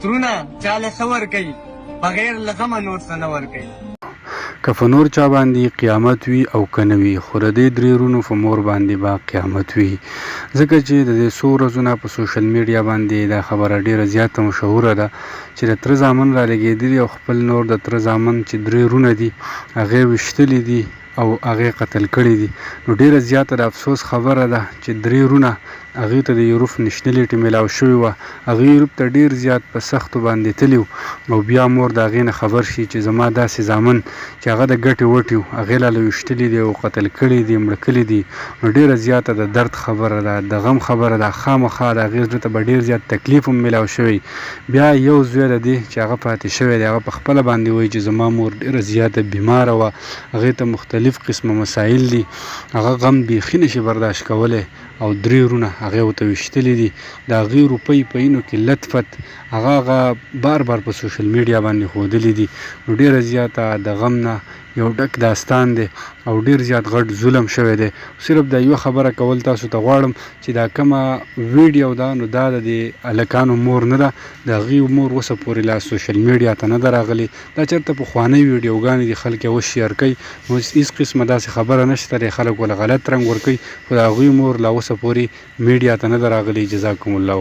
ترونه چاله څه ورکوي بغیر له غمه نور څه نه ورکوي. که په نور چا باندې قیامت وي او که نه وي، خو د دې درې رونو په مور باندې به قیامت وي. ځکه چې د دې څو ورځو نه په سوشل میډیا باندې دا خبره ډېره زیاته مشهوره ده چې د تره زامن را لګېدلي او خپل نور د تره زامن چې درې رونه دي هغې ویشتلي دي او هغې قتل کړي دي. نو ډېره زیاته د افسوس خبره ده چې درې رونه هغې ته د یوروپ نشنلیټي میلاو شوې وه. هغې یوروپ ته ډېر زیات په سختو باندې تلي او بیا مور د هغې نه خبر شي چې زما داسې زامن چې هغه د ګټې وټې وو هغې لاله ویشتلي دي او قتل کړي دي، مړه کړي دي. نو ډېره زیاته د درد خبره ده، د غم خبره ده. خامخا د هغې زړه ته به ډېر زیات تکلیف هم میلاو شوی. بیا یو زوی د دې چې هغه پاتې شوی دی هغه په خپله باندې وایي چې زما مور ډېره زیاته بیماره وه، هغې ته مختلف قسمه مسایل دي، هغه غم بیخي نشي برداشت کولی او درې رونه هغې ورته ویشتلي دي. د هغې روپۍ په اینو کې لطفت هغه بار بار په سوشل میډیا باندې ښودلي دي. نو ډېره زیاته د غم نه یو ډک داستان دی او ډېر زیات غټ ظلم شوی دی. صرف دا یوه خبره کول تاسو ته غواړم چې دا کومه ویډیو ده نو دا د دې هلکانو مور نه ده، د هغې مور اوسه پورې لا سوشل میډیا ته نه ده راغلې. دا چېرته پخوانۍ ویډیوګانې دي، خلک یې اوس شیر کوي. نو هېڅ قسمه داسې خبره نشته دی، خلک ورله غلط رنګ ورکوي، خو د هغوی مور لا اوسه پورې میډیا ته نه ده راغلې. جزاکم الله.